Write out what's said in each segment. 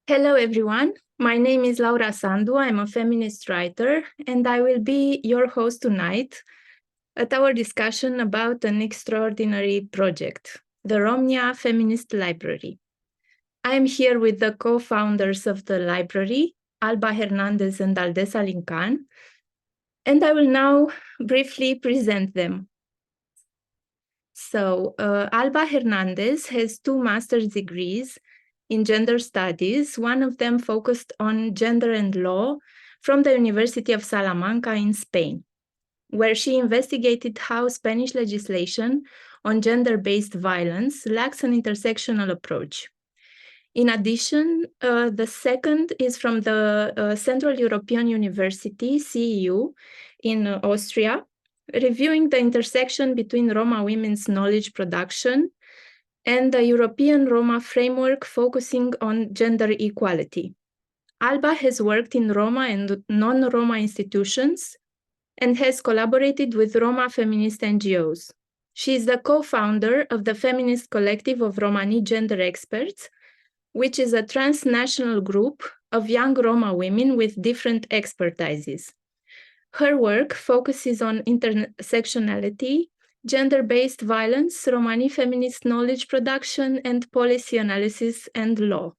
Hello, everyone. My name is Laura Sandu. I'm a feminist writer, and I will be your host tonight at our discussion about an extraordinary project, the Romnja Feminist Library. I am here with the co-founders of the library, Alba, Hernández, and Aldessa Lincan, and I will now briefly present them. So, Alba Hernández has 2 master's degrees in gender studies, one of them focused on gender and law from the University of Salamanca in Spain, where she investigated how Spanish legislation on gender-based violence lacks an intersectional approach. In addition, the second is from the Central European University, CEU, in Austria, reviewing the intersection between Roma women's knowledge production and the European Roma framework focusing on gender equality. Alba has worked in Roma and non-Roma institutions and has collaborated with Roma Feminist NGOs. She is the co-founder of the feminist collective of Romani gender experts, which is a transnational group of young Roma women with different expertises. Her work focuses on intersectionality, gender-based violence, Romani feminist knowledge production, and policy analysis and law.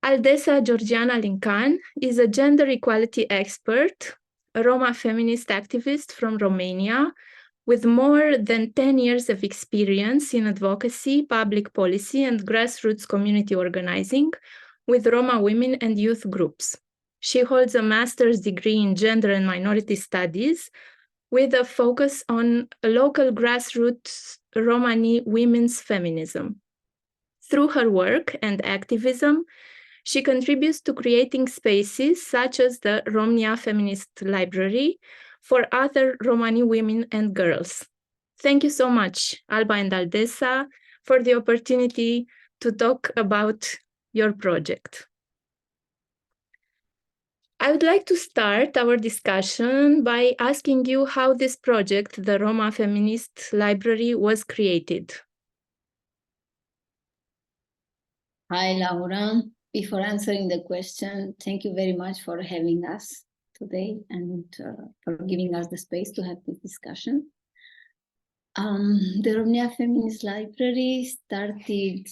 Aldessa Georgiana Lincan is a gender equality expert, a Roma feminist activist from Romania, with more than 10 years of experience in advocacy, public policy, and grassroots community organizing with Roma women and youth groups. She holds a master's degree in gender and minority studies with a focus on local grassroots Romani women's feminism. Through her work and activism, she contributes to creating spaces such as the Romnja Feminist Library for other Romani women and girls. Thank you so much, Alba and Aldessa, for the opportunity to talk about your project. I would like to start our discussion by asking you how this project, the Roma Feminist Library, was created. Hi, Laura. Before answering the question, thank you very much for having us today and for giving us the space to have this discussion. The Romnja Feminist Library started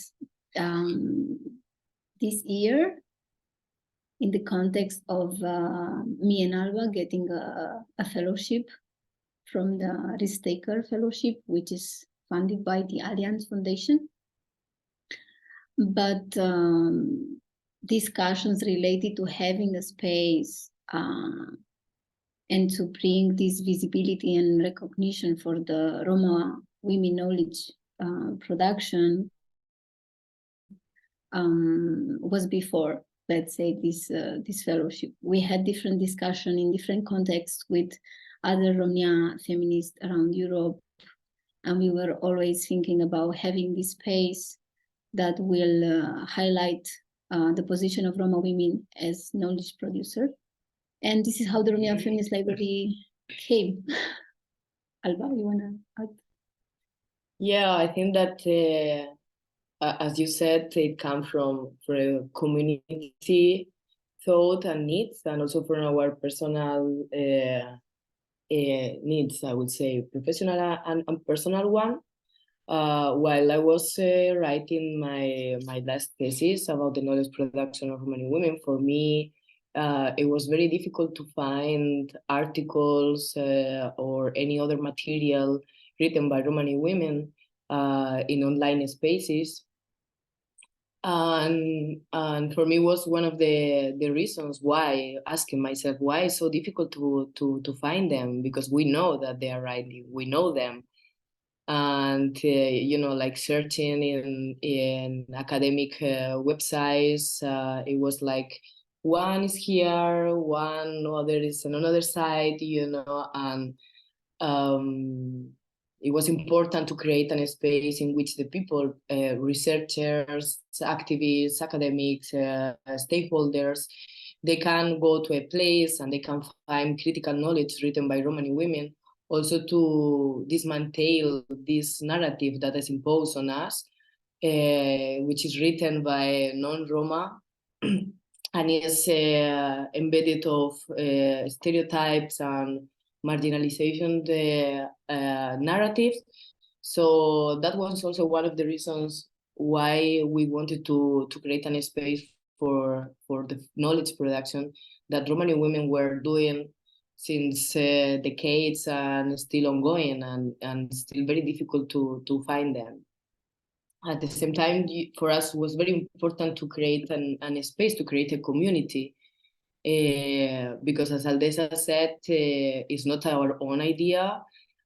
this year in the context of me and Alba getting a fellowship from the Risk-Taker Fellowship, which is funded by the Alliance Foundation. But discussions related to having a space and to bring this visibility and recognition for the Roma women knowledge production was before, let's say, this fellowship. We had different discussion in different contexts with other Romnja feminists around Europe, and we were always thinking about having this space that will highlight the position of Roma women as knowledge producer. And this is how the Romnja Feminist Library came. Alba, you want to add? Yeah, I think that, as you said, it comes from community thought and needs, and also from our personal needs, I would say, professional and personal one. While I was writing my last thesis about the knowledge production of Romani women, for me, it was very difficult to find articles or any other material written by Romani women in online spaces. And for me was one of the reasons why, asking myself, why it's so difficult to find them, because we know that they are writing, we know them. And like searching in academic websites, it was like one is here, one other is on another side, and it was important to create a space in which the people, researchers, activists, academics, stakeholders, they can go to a place and they can find critical knowledge written by Romani women, also to dismantle this narrative that is imposed on us, which is written by non-Roma, and is embedded of stereotypes and marginalization narratives. So that was also one of the reasons why we wanted to create a space for the knowledge production that Romani women were doing since decades and still ongoing, and still very difficult to find them. At the same time, for us, it was very important to create a space, to create a community, because as Aldessa said, it's not our own idea,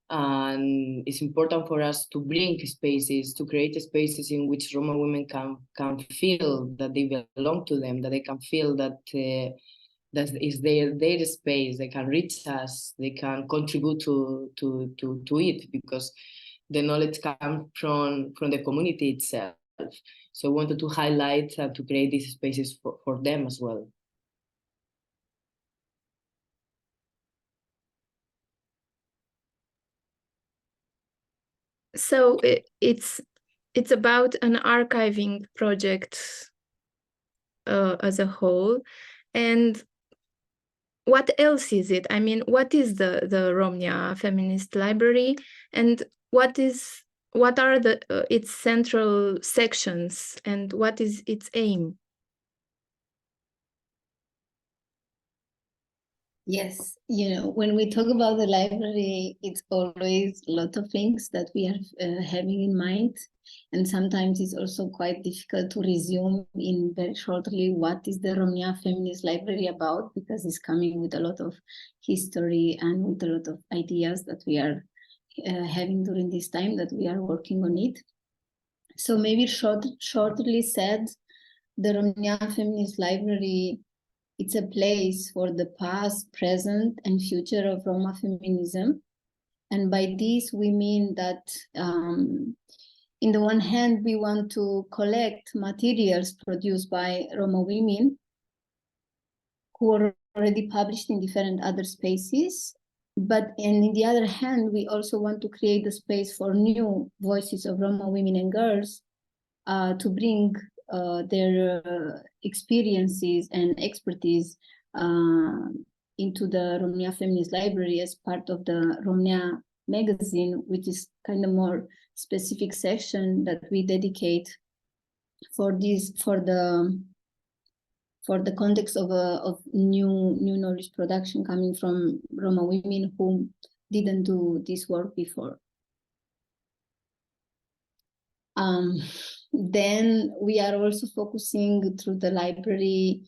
and it's important for us to bring spaces, to create spaces in which Roma women can feel that they belong to them, that they can feel that that is their space. They can reach us, they can contribute to it, because the knowledge comes from the community itself. So I wanted to highlight and to create these spaces for them as well. So it's about an archiving project as a whole. And what else is it? I mean, what is the Romnja Feminist Library, and what are its central sections, and what is its aim? Yes, when we talk about the library, it's always a lot of things that we are having in mind. And sometimes it's also quite difficult to resume in very shortly what is the Romnja Feminist Library about, because it's coming with a lot of history and with a lot of ideas that we are having during this time that we are working on it. So maybe shortly said, the Romnja Feminist Library, it's a place for the past, present, and future of Roma feminism. And by this, we mean that in the one hand, we want to collect materials produced by Roma women who are already published in different other spaces. But in the other hand, we also want to create a space for new voices of Roma women and girls to bring their experiences and expertise into the Romnja Feminist Library as part of the Romnja magazine, which is kind of more specific section that we dedicate for the context of new knowledge production coming from Roma women who didn't do this work before. Then we are also focusing through the library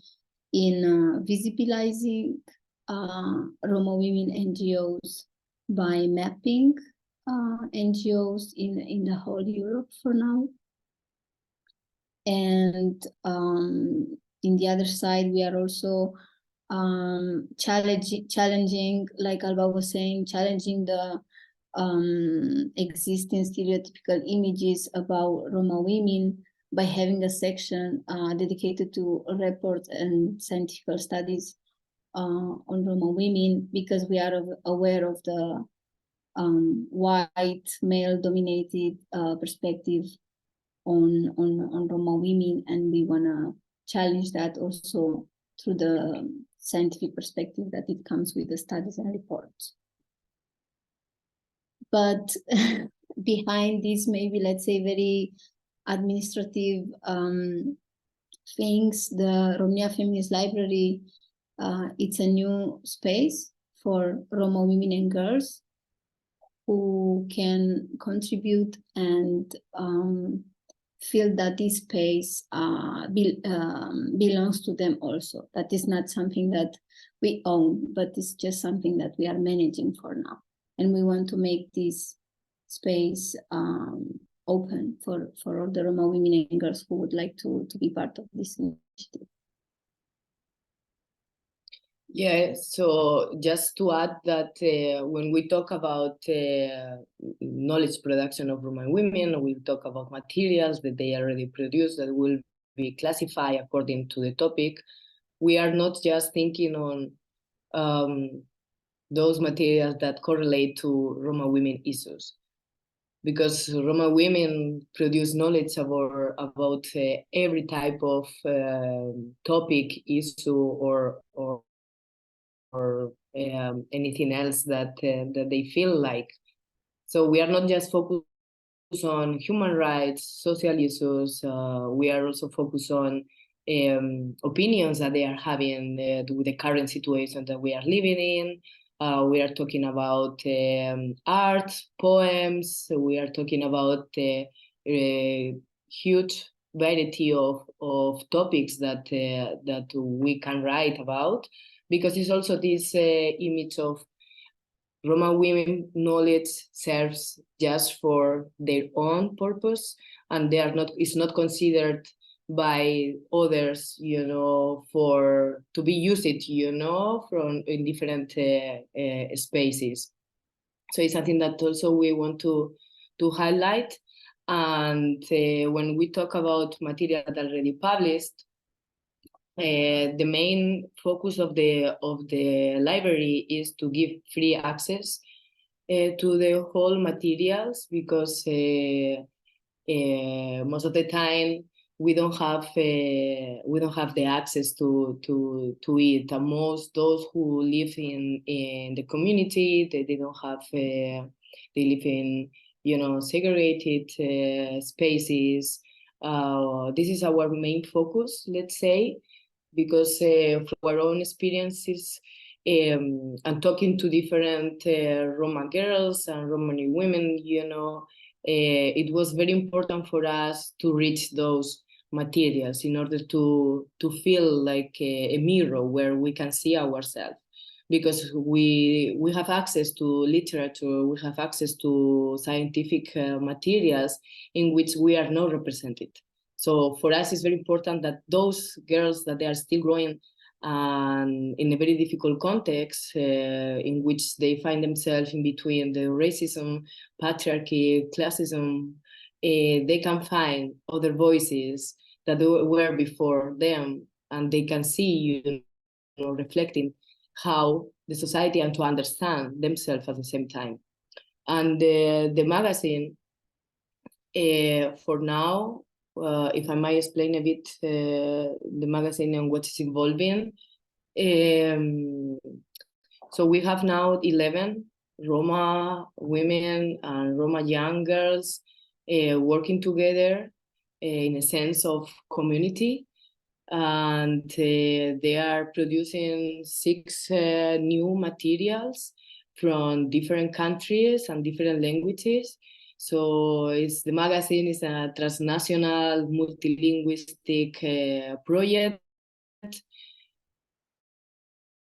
in visibilizing Roma women NGOs by mapping NGOs in the whole Europe for now. And in the other side, we are also challenging, like Alba was saying, challenging the existing stereotypical images about Roma women by having a section dedicated to reports and scientific studies on Roma women, because we are aware of the white male-dominated perspective on Roma women, and we want to challenge that also through the scientific perspective that it comes with the studies and reports. But behind this, maybe let's say very administrative things, the Romnja Feminist Library, it's a new space for Roma women and girls who can contribute and feel that this space belongs to them also. That is not something that we own, but it's just something that we are managing for now. And we want to make this space open for all the Roma women and girls who would like to be part of this initiative. Yeah, so just to add that when we talk about knowledge production of Roma women, we talk about materials that they already produced that will be classified according to the topic. We are not just thinking on those materials that correlate to Roma women issues. because Roma women produce knowledge about every type of topic, issue, or anything else that they feel like. So we are not just focused on human rights, social issues. We are also focused on opinions that they are having with the current situation that we are living in. We are talking about art, poems. We are talking about a huge variety of topics that we can write about, because it's also this image of Roma women knowledge serves just for their own purpose, and they are not. It's not considered by others, to be used, from in different spaces. So it's something that also we want to highlight. And when we talk about material that already published, the main focus of the library is to give free access to the whole materials, because most of the time we don't have the access to it. And most those who live in the community, they don't have. They live in segregated spaces. This is our main focus, let's say, because from our own experiences and talking to different Roma girls and Romani women, it was very important for us to reach those materials in order to feel like a mirror where we can see ourselves, because we have access to literature, we have access to scientific materials in which we are not represented. So for us, it's very important that those girls that they are still growing in a very difficult context in which they find themselves in between the racism, patriarchy, classism, they can find other voices that were before them, and they can see, reflecting how the society, and to understand themselves at the same time. And the magazine, for now, if I might explain a bit the magazine and what is evolving. So we have now 11 Roma women and Roma young girls working together in a sense of community. And they are producing 6 new materials from different countries and different languages. So the magazine is a transnational multilinguistic project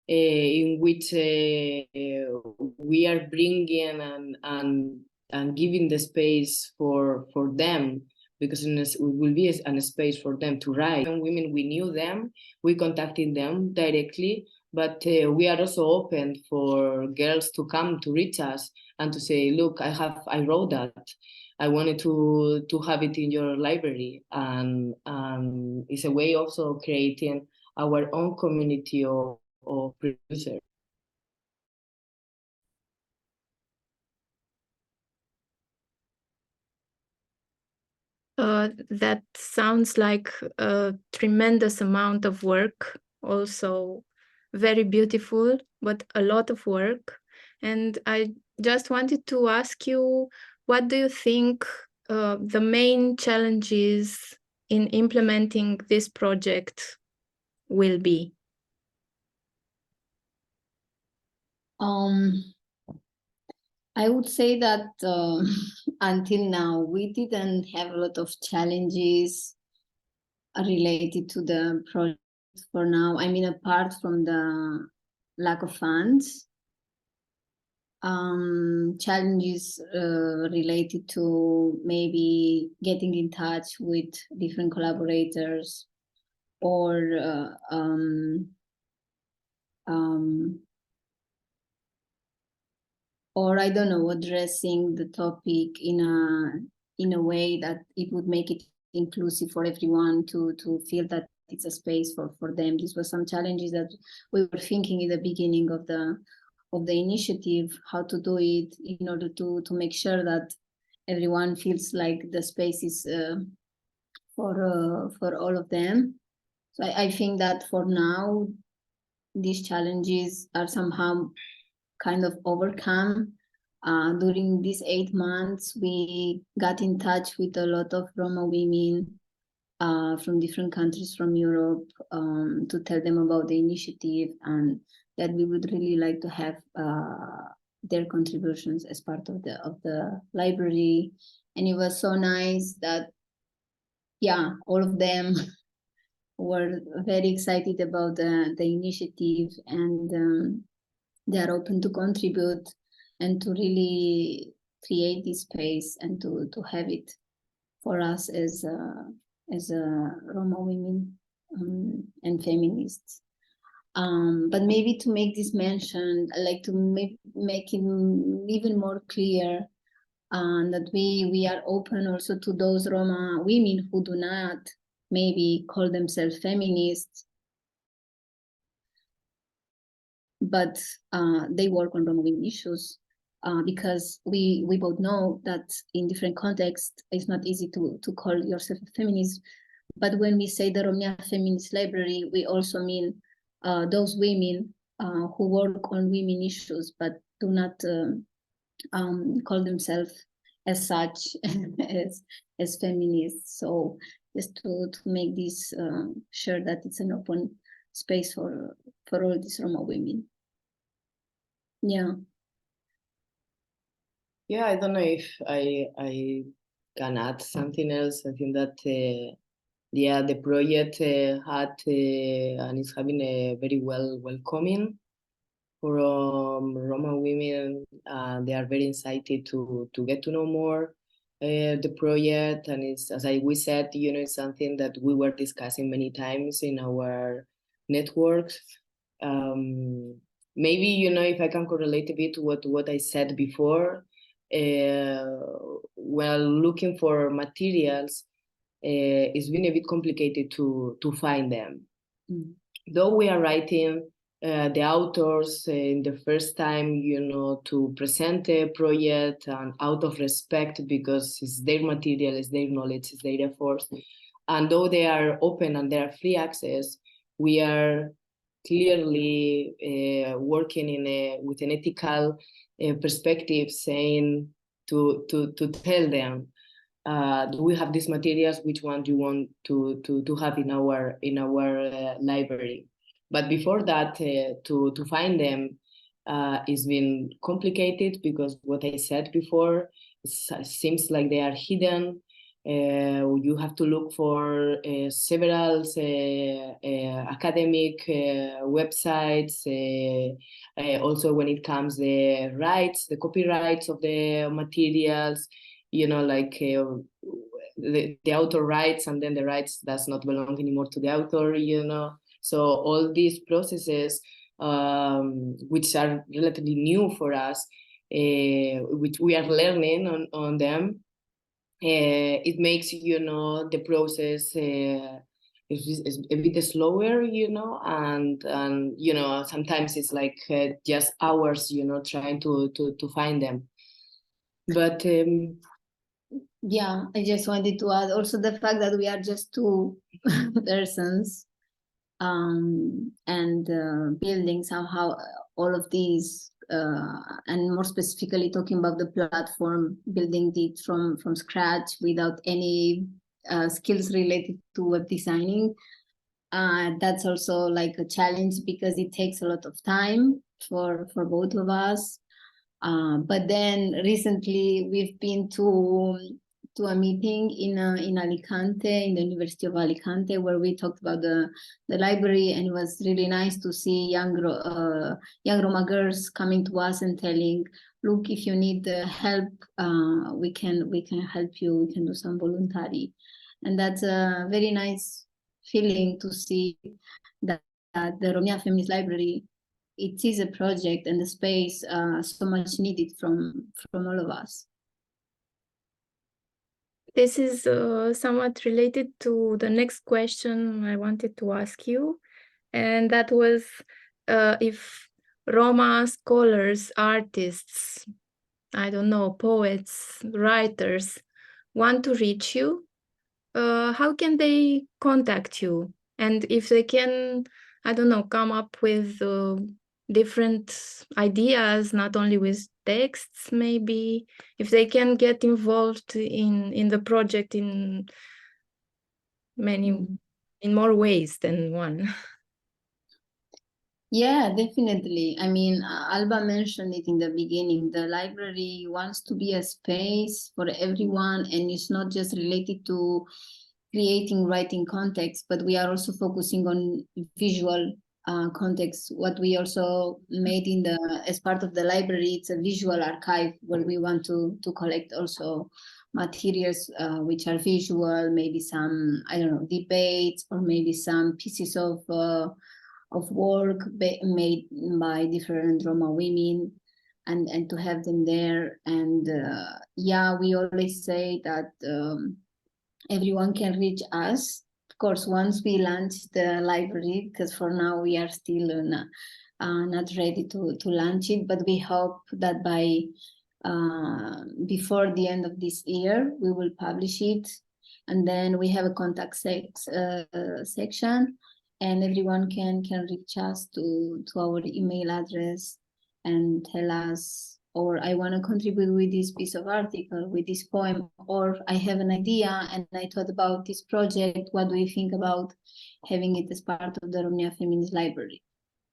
in which we are bringing and giving the space for them, because it will be a space for them to write. Women, we knew them, we contacted them directly, but we are also open for girls to come to reach us and to say, look, I wrote that. I wanted to have it in your library. And it's a way also creating our own community of producers. That sounds like a tremendous amount of work, also very beautiful, but a lot of work. And I just wanted to ask you, what do you think the main challenges in implementing this project will be? I would say that until now, we didn't have a lot of challenges related to the project for now. I mean, apart from the lack of funds, challenges related to maybe getting in touch with different collaborators, or or I don't know, addressing the topic in a way that it would make it inclusive for everyone to feel that it's a space for them. These were some challenges that we were thinking in the beginning of the initiative, how to do it in order to make sure that everyone feels like the space is for all of them. So I think that for now, these challenges are somehow kind of overcome. During these 8 months, we got in touch with a lot of Roma women from different countries from Europe to tell them about the initiative and that we would really like to have their contributions as part of the library. And it was so nice that, yeah, all of them were very excited about the initiative, and they are open to contribute and to really create this space and to have it for us as Roma women and feminists. But maybe to make this mention, I'd like to make it even more clear that we are open also to those Roma women who do not maybe call themselves feminists, but they work on Roma women issues, because we both know that in different contexts, it's not easy to call yourself a feminist. But when we say the Romnja Feminist Library, we also mean those women who work on women issues, but do not call themselves as such as feminists. So just to make this sure that it's an open space for all these Roma women. Yeah. Yeah, I don't know if I can add something else. I think that yeah, the project had and is having a very welcoming from Roma women. They are very excited to get to know more the project, and it's, as we said, it's something that we were discussing many times in our networks. Maybe if I can correlate a bit to what I said before. While looking for materials, it's been a bit complicated to find them. Though we are writing the authors in the first time, to present a project, and out of respect, because it's their material, it's their knowledge, it's their efforts. And though they are open and they are free access, we are clearly working with an ethical perspective, saying to tell them, do we have these materials? Which one do you want to have in our library? But before that, to find them, it's been complicated, because what I said before, it seems like they are hidden. You have to look for several academic websites. Also, when it comes the copyrights of the materials, like the author writes, and then the rights does not belong anymore to the author. So all these processes, which are relatively new for us, which we are learning on them. It makes the process is a bit slower, and sometimes it's like just hours, trying to find them. But yeah, I just wanted to add also the fact that we are just two persons, and building somehow all of these. And more specifically talking about the platform, building it from scratch without any skills related to web designing. That's also like a challenge, because it takes a lot of time for both of us. But then recently we've been to a meeting in Alicante, in the University of Alicante, where we talked about the library, and it was really nice to see young Roma girls coming to us and telling, look, if you need help, we can help you, we can do some voluntary. And that's a very nice feeling to see that the Romnja Feminist Library, it is a project and the space so much needed from all of us. This is somewhat related to the next question I wanted to ask you, and that was if Roma scholars, artists, I don't know, poets, writers want to reach you, how can they contact you? And if they can, I don't know, come up with different ideas, not only with texts, maybe, if they can get involved in the project in many, in more ways than one. Yeah, definitely. I mean, Alba mentioned it in the beginning. The library wants to be a space for everyone, and it's not just related to creating writing context, but we are also focusing on visual context. What we also made as part of the library, it's a visual archive where we want to collect also materials which are visual, maybe some, I don't know, debates, or maybe some pieces of work made by different Roma women, and to have them there. And yeah, we always say that everyone can reach us. Of course, once we launch the library, because for now we are still not ready to launch it, but we hope that by before the end of this year, we will publish it. And then we have a contact section, and everyone can reach us to our email address and tell us, or I want to contribute with this piece of article, with this poem, or I have an idea and I thought about this project. What do you think about having it as part of the Romnja Feminist Library?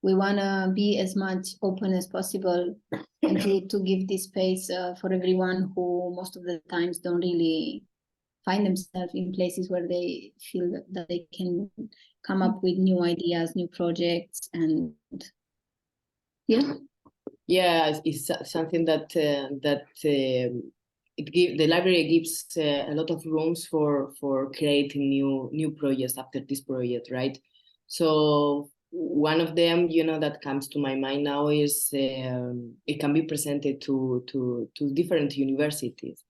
We want to be as much open as possible and to give this space for everyone who most of the times don't really find themselves in places where they feel that they can come up with new ideas, new projects, and yeah. Yeah, it's something that the library gives a lot of rooms for creating new projects after this project, right? So one of them, that comes to my mind now is it can be presented to different universities.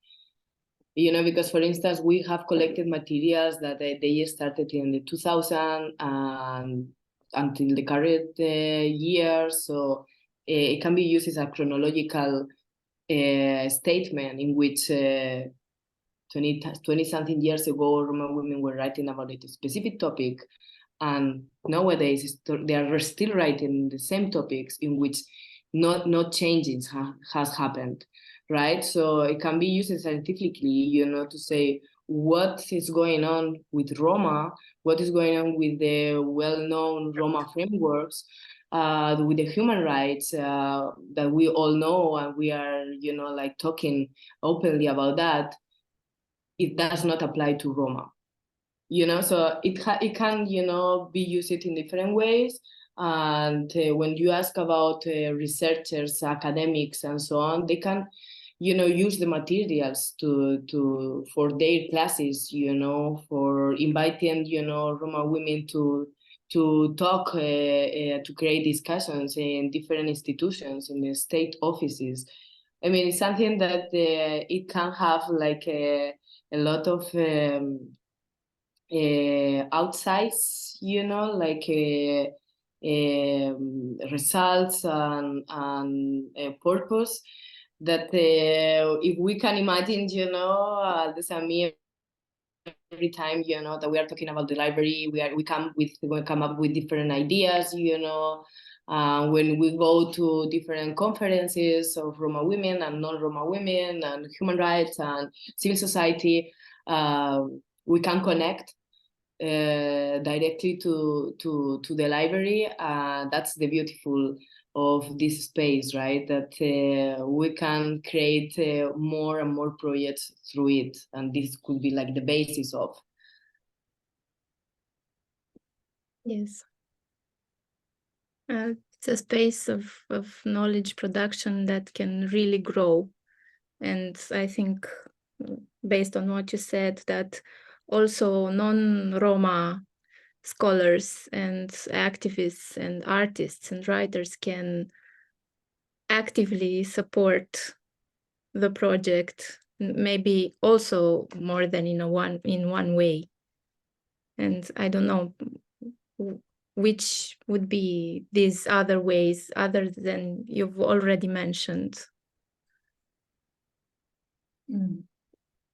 Because for instance, we have collected materials that they started in the 2000 and until the current year. So it can be used as a chronological statement in which 20-something years ago, Roma women were writing about a specific topic. And nowadays, they are still writing the same topics in which no changes has happened, right? So it can be used scientifically, to say what is going on with Roma, what is going on with the well-known Roma frameworks, with the human rights that we all know, and we are, talking openly about that. It does not apply to Roma. So it can, be used in different ways. And when you ask about researchers, academics, and so on, they can, use the materials for their classes, for inviting, Roma women to talk, to create discussions in different institutions, in the state offices. I mean, it's something that it can have like a lot of outsides, like results and purpose that if we can imagine, there's a mere every time, that we are talking about the library, we come up with different ideas, when we go to different conferences of Roma women and non-Roma women and human rights and civil society, we can connect directly to the library. That's the beautiful of this space, right? That we can create more and more projects through it, and this could be like the basis of. Yes. It's a space of knowledge production that can really grow. And I think, based on what you said, that also non-Roma scholars and activists and artists and writers can actively support the project, maybe also more than in one way. And I don't know which would be these other ways other than you've already mentioned. Mm.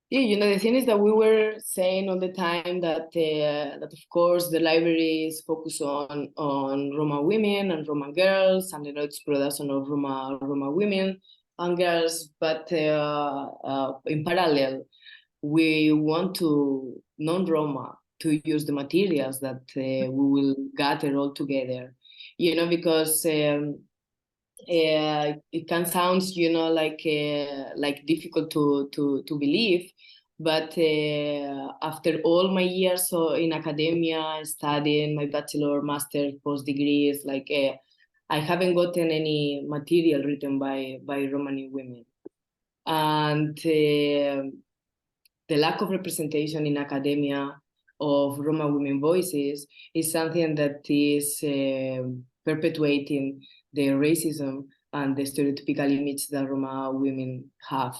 Yeah, the thing is that we were saying all the time that that of course the library is focused on Roma women and Roma girls, and it's production of Roma women and girls. But in parallel, we want to non-Roma to use the materials that we will gather all together. Because it can sound, like difficult to believe, but after all my years in academia, studying my bachelor, master, post degrees, I haven't gotten any material written by Romani women, and the lack of representation in academia of Roma women voices is something that is perpetuating the racism and the stereotypical image that Roma women have.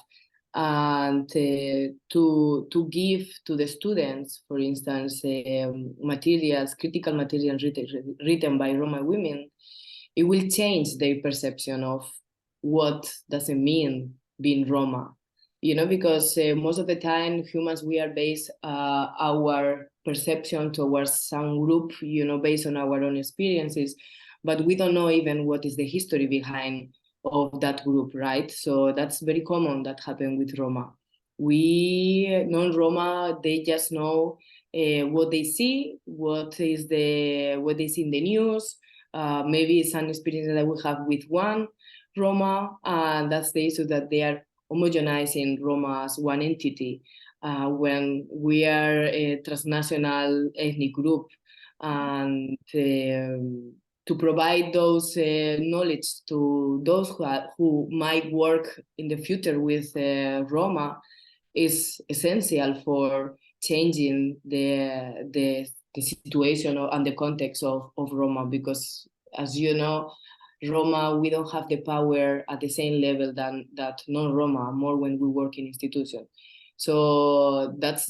And to give to the students, for instance, critical materials written by Roma women, it will change their perception of what does it mean being Roma. Because most of the time humans, we are based our perception towards some group, based on our own experiences, but we don't know even what is the history behind of that group, right? So that's very common that happened with Roma. We non-Roma, they just know what they see, what they see in the news, maybe some experience that we have with one Roma, and that's the issue that they are homogenizing Roma as one entity, when we are a transnational ethnic group, and to provide those knowledge to those who might work in the future with Roma is essential for changing the situation and the context of Roma, because as you know, Roma, we don't have the power at the same level that non-Roma, more when we work in institutions. So that's,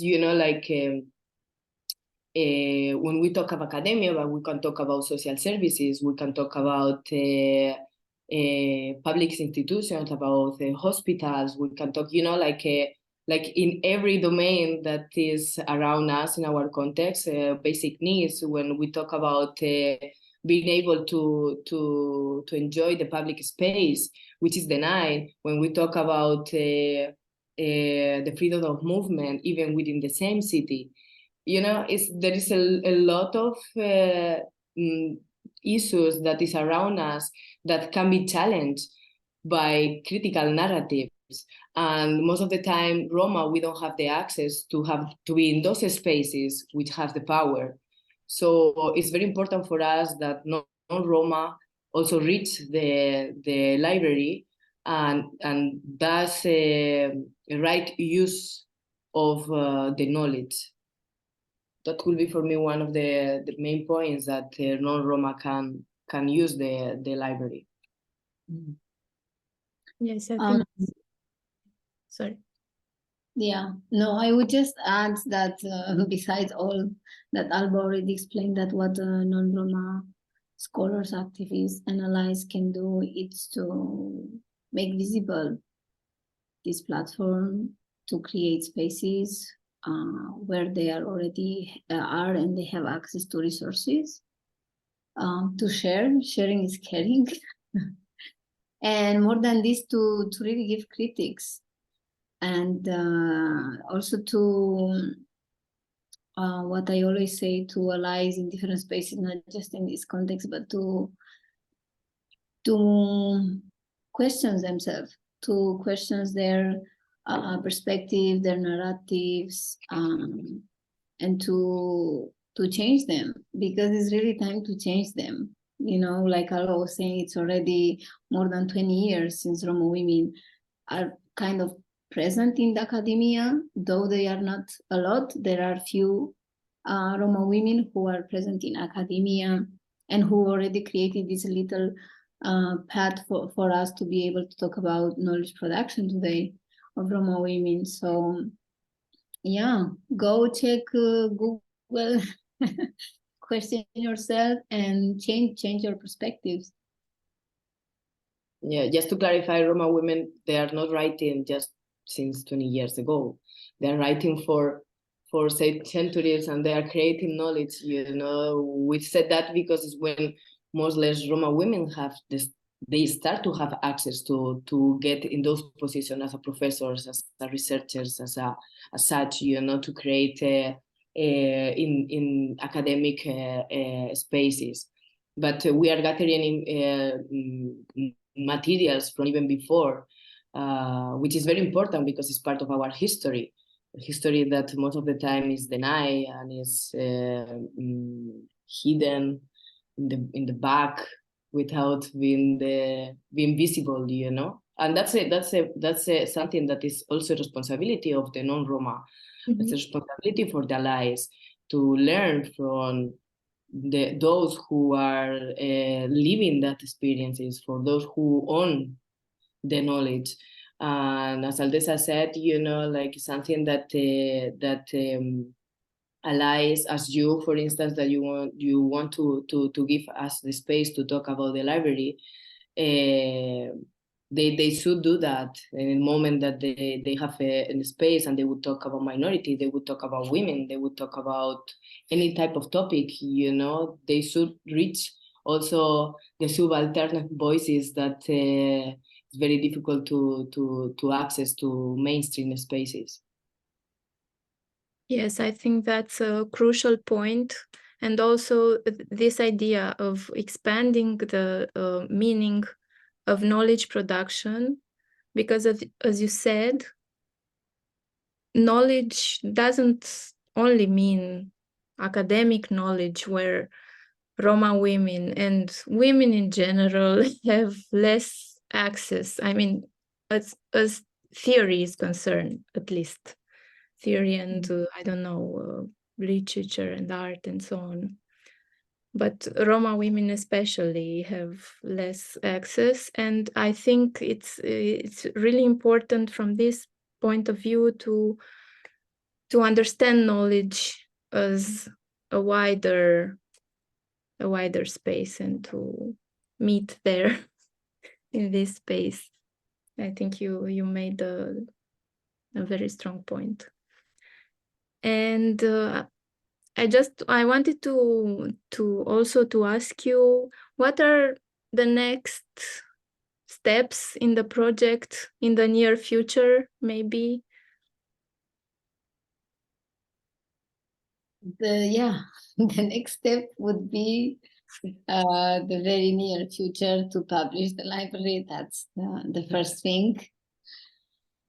when we talk about academia, but we can talk about social services, we can talk about public institutions, about hospitals, we can talk, like in every domain that is around us in our context, basic needs. When we talk about being able to enjoy the public space, which is denied, when we talk about the freedom of movement, even within the same city, there is a lot of issues that is around us that can be challenged by critical narratives. And most of the time, Roma, we don't have the access to be in those spaces which have the power. So it's very important for us that non-Roma also reach the library and thus a right use of the knowledge. That will be for me one of the main points that non-Roma can use the library. Yes, I think. Sorry. Yeah, no, I would just add that besides all that Alba already explained, that what non-Roma scholars, activists, analysts can do is to make visible this platform, to create spaces where they are already are and they have access to resources, to sharing is caring, and more than this, to really give critics, and also to what I always say, to allies in different spaces, not just in this context, but to question themselves, to question their perspective, their narratives, and to change them, because it's really time to change them. Like Alba was saying, it's already more than 20 years since Roma women are kind of present in the academia, though they are not a lot. There are few Roma women who are present in academia and who already created this little path for us to be able to talk about knowledge production today of Roma women. So yeah, go check Google, question yourself, and change your perspectives. Yeah, just to clarify, Roma women, they are not writing just since 20 years ago. They're writing for say centuries, and they are creating knowledge. We said that because it's when most or less Roma women have this, they start to have access to get in those positions as a professors, as a researchers, as such, to create in academic spaces. But we are gathering materials from even before, which is very important because it's part of our history. A history that most of the time is denied and is hidden in the back without being visible, And that's something that is also responsibility of the non-Roma. Mm-hmm. It's a responsibility for the allies to learn from those who are living that experiences, for those who own the knowledge. And as Aldessa said, like something that allies, as you, for instance, that you want to give us the space to talk about the library, they should do that in the moment that they have a space, and they would talk about minority, they would talk about women, they would talk about any type of topic. They should reach also the subaltern voices that it's very difficult to access to mainstream spaces. Yes, I think that's a crucial point. And also this idea of expanding the meaning of knowledge production, because as you said, knowledge doesn't only mean academic knowledge, where Roma women and women in general have less access. I mean, as theory is concerned, at least. Theory and, I don't know, literature and art and so on. But Roma women especially have less access. And I think it's really important from this point of view to understand knowledge as a wider space, and to meet there in this space. I think you made a very strong point. And I wanted to also to ask you, what are the next steps in the project in the near future, maybe? The next step would be the very near future to publish the library. That's the first thing.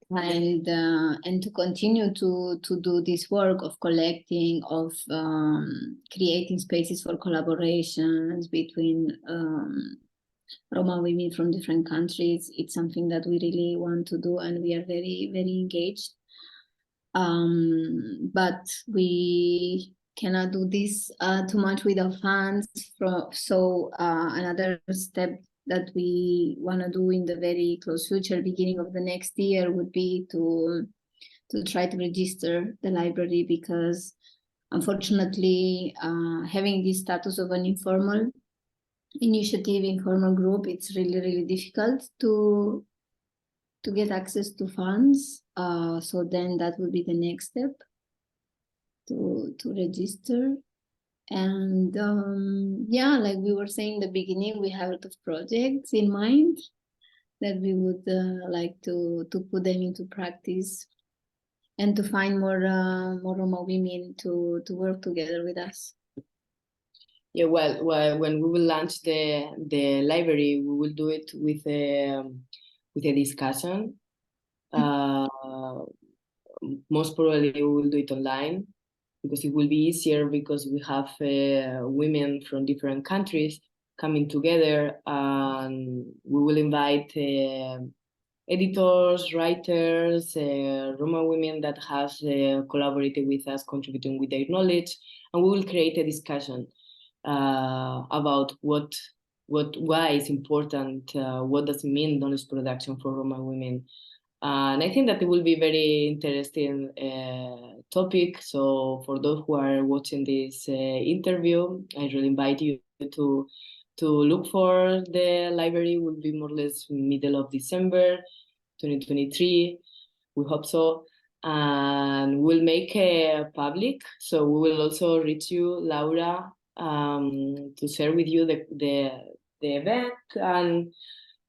And to continue to do this work of collecting, of creating spaces for collaborations between Roma women from different countries. It's something that we really want to do, and we are very, very engaged. But we cannot do this too much without funds. So another step that we want to do in the very close future, beginning of the next year, would be to try to register the library, because unfortunately, having this status of an informal initiative, informal group, it's really, really difficult to get access to funds. So then that would be the next step, to register. And like we were saying in the beginning, we have a lot of projects in mind that we would like to put them into practice, and to find more Roma women to work together with us. Yeah, well, when we will launch the library, we will do it with a discussion. Most probably we will do it online, because it will be easier, because we have women from different countries coming together, and we will invite editors, writers, Roma women that have collaborated with us, contributing with their knowledge, and we will create a discussion about why it's important, what does it mean knowledge production for Roma women. And I think that it will be very interesting topic. So for those who are watching this interview, I really invite you to look for the library. It will be more or less middle of December 2023. We hope so. And we'll make a public. So we will also reach you, Laura, to share with you the event. And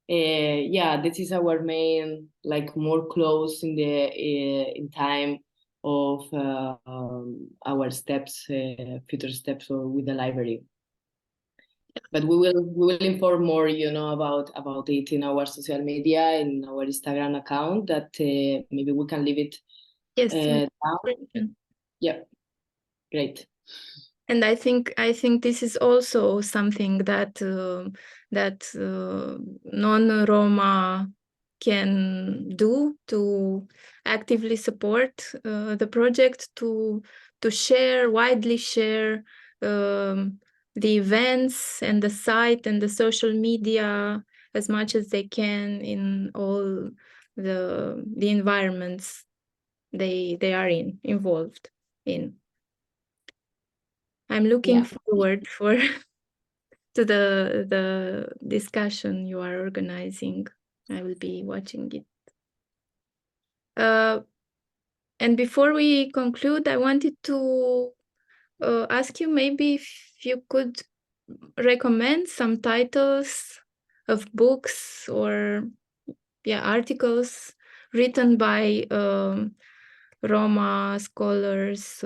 yeah, this is our main, like, more close in the in time of our steps, future steps with the library. But we will inform more, about it in our social media, in our Instagram account. That maybe we can leave it. Yes. Down. Yeah, great. And I think this is also something that non-Roma can do to actively support the project, to widely share the events and the site and the social media as much as they can in all the environments they are involved in. I'm looking forward to the discussion you are organizing. I will be watching it. And before we conclude, I wanted to ask you maybe if you could recommend some titles of books or articles written by Roma scholars,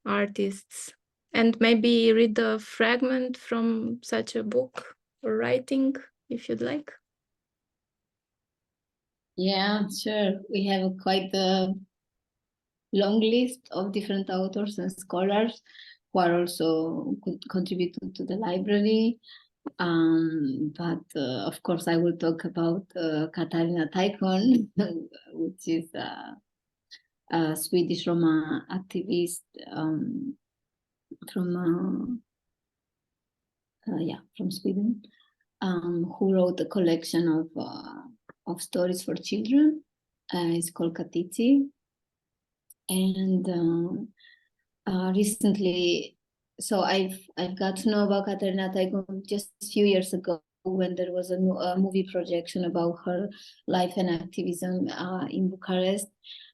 artists, and maybe read a fragment from such a book or writing, if you'd like. Yeah, sure. We have quite a long list of different authors and scholars who are also contributing to the library. But of course, I will talk about Katarina Taikon, which is a Swedish Roma activist from Sweden, who wrote a collection of stories for children. It's called Katizi. And recently, so I've got to know about Katarina Taikon just a few years ago when there was a movie projection about her life and activism in Bucharest.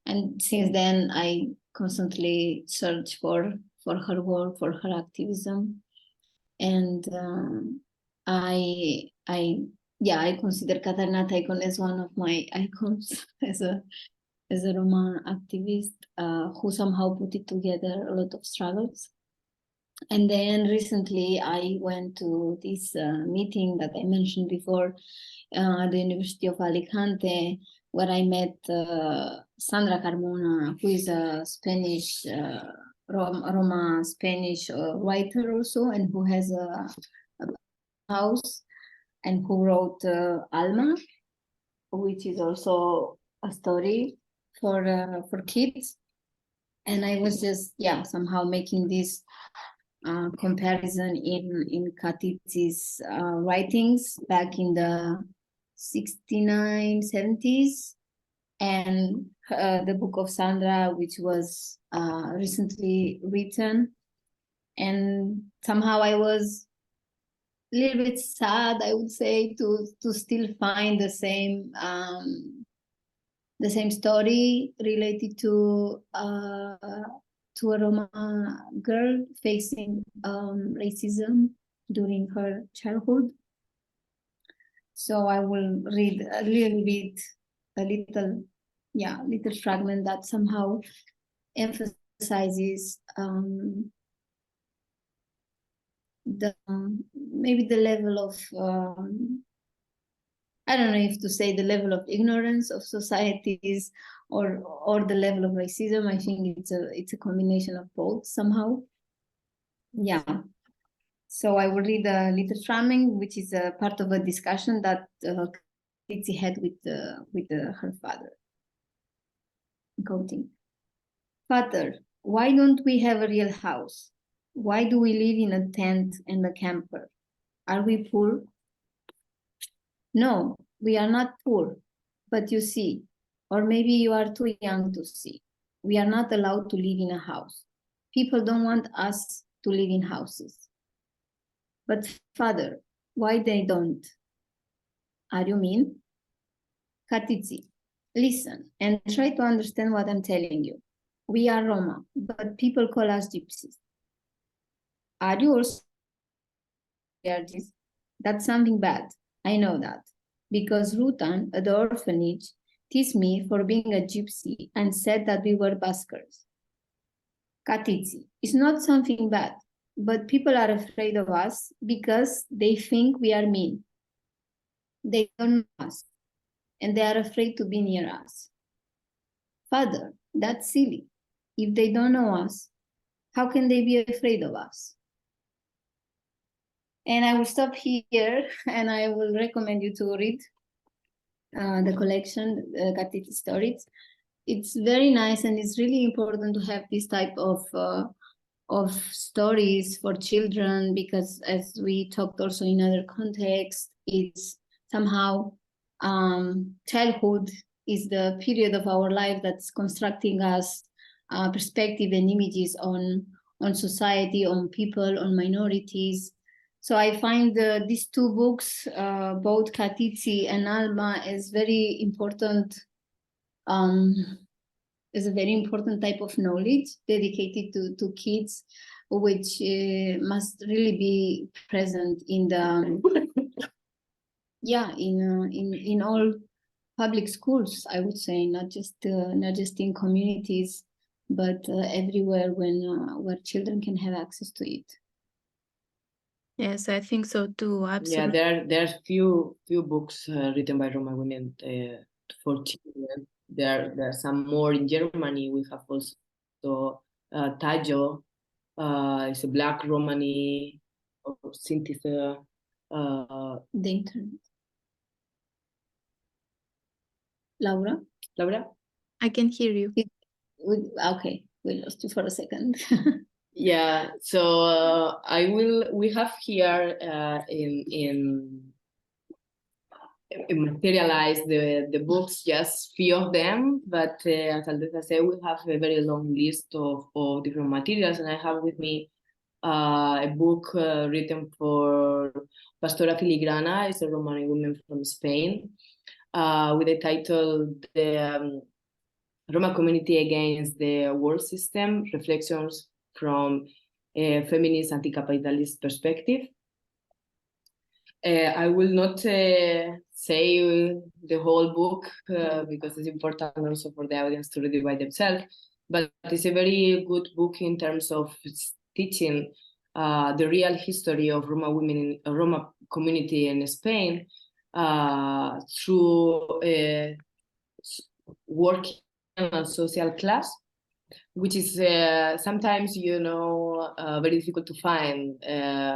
And since then, I constantly search for her work, for her activism. And I consider Katarina Taikon as one of my icons as a Roma activist who somehow put it together a lot of struggles. And then recently I went to this meeting that I mentioned before at the University of Alicante, where I met Sandra Carmona, who is a Spanish, Roma Spanish writer also, and who has a house, and who wrote Alma, which is also a story for kids. And I was just somehow making this comparison in Katizi's writings back in the 69s, 70s, and the book of Sandra, which was recently written. And somehow I was a little bit sad, I would say, to still find the same story related to a Roma girl facing racism during her childhood. So I will read a little fragment that somehow emphasizes maybe the level of I don't know if to say the level of ignorance of societies or the level of racism. I think it's a combination of both somehow. Yeah. So I will read a little fragment, which is a part of a discussion that Katizi had with her father. Quoting: "Father, why don't we have a real house? Why do we live in a tent and a camper? Are we poor? No, we are not poor, but you see, or maybe you are too young to see, we are not allowed to live in a house. People don't want us to live in houses. But father, why they don't? Are you mean? Katizi, listen and try to understand what I'm telling you. We are Roma, but people call us gypsies. Are you also gypsies? That's something bad. I know that. Because Rutan, at the orphanage, teased me for being a gypsy and said that we were buskers. Katizi, it's not something bad, but people are afraid of us because they think we are mean. They don't know us, and they are afraid to be near us. Father, that's silly. If they don't know us, how can they be afraid of us? And I will stop here, and I will recommend you to read the collection, Katizi Stories. It's very nice, and it's really important to have this type of stories for children, because as we talked also in other contexts, it's somehow childhood is the period of our life that's constructing us perspective and images on society, on people, on minorities. So I find these two books, both Katizi and Alma, is very important. Is a very important type of knowledge dedicated to kids, which must really be present in the in all public schools, I would say, not just in communities, but everywhere where children can have access to it. Yes, I think so too. Absolutely. Yeah, there's few books written by Roma women for children. There are some more in Germany. We have also Tajo, it's a Black Romani or synthesis. The internet. Laura? I can hear you. Okay, we lost you for a second. Yeah, so we have here materialize the books, just few of them, but as Aldessa said, we have a very long list of different materials, and I have with me a book written for Pastora Filigrana, it's a Romani woman from Spain, with the title The Roma Community Against the World System, Reflections from a Feminist Anti-Capitalist Perspective. I will not say the whole book because it's important also for the audience to read it by themselves, but it's a very good book in terms of teaching the real history of Roma women in a Roma community in Spain through working and social class, which is sometimes, very difficult to find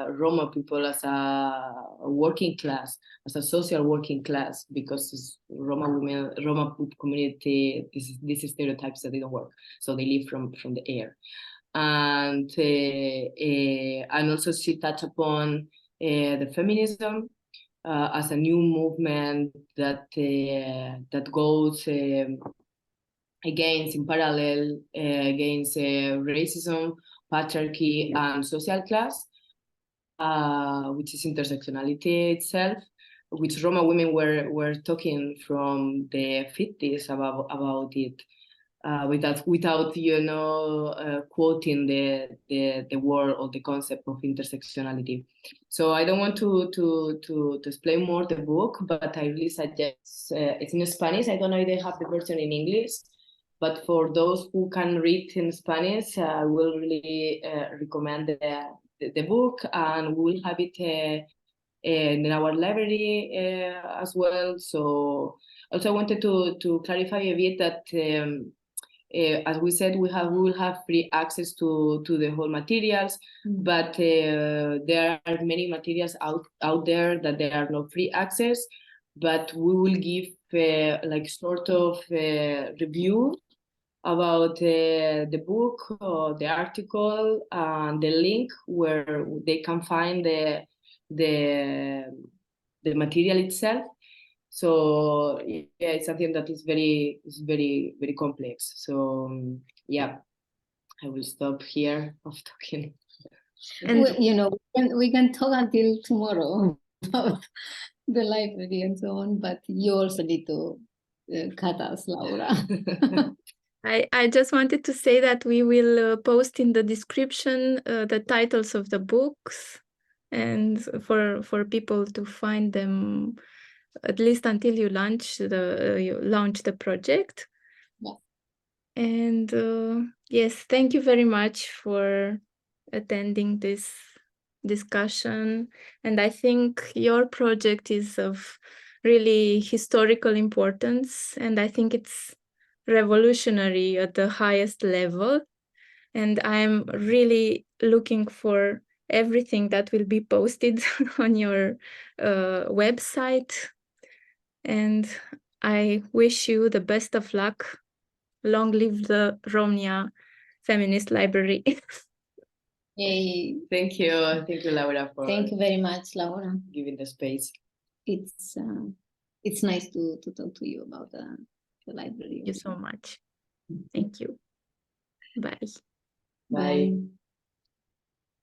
Roma people as a working class, as a social working class, because Roma women, Roma community, these stereotypes that they don't work, so they live from the air. And also she touched upon the feminism as a new movement that goes against, in parallel, against racism, patriarchy, and social class, which is intersectionality itself, which Roma women were talking from the 50s about it, without quoting the word or the concept of intersectionality. So I don't want to explain more the book, but I really suggest it's in Spanish. I don't know if they have the version in English, but for those who can read in Spanish, I will really recommend the book, and we will have it in our library as well. So also I wanted to clarify a bit that as we said, we will have free access to the whole materials, but there are many materials out there that there are no free access, but we will give like sort of review about the book or the article and the link where they can find the material itself. So yeah, it's something that is very complex. So yeah, I will stop here of talking. And we can talk until tomorrow about the library and so on, but you also need to cut us, Laura. I just wanted to say that we will post in the description the titles of the books, and for people to find them at least until you launch the project. Yeah. And yes, thank you very much for attending this discussion. And I think your project is of really historical importance, and I think it's revolutionary at the highest level. And I'm really looking for everything that will be posted on your website. And I wish you the best of luck. Long live the Romnja Feminist Library. Hey, Thank you, Laura, for thank you very much, Laura. giving the space. It's nice to talk to you about the library. Thank you so much. Thank you. Bye. Bye.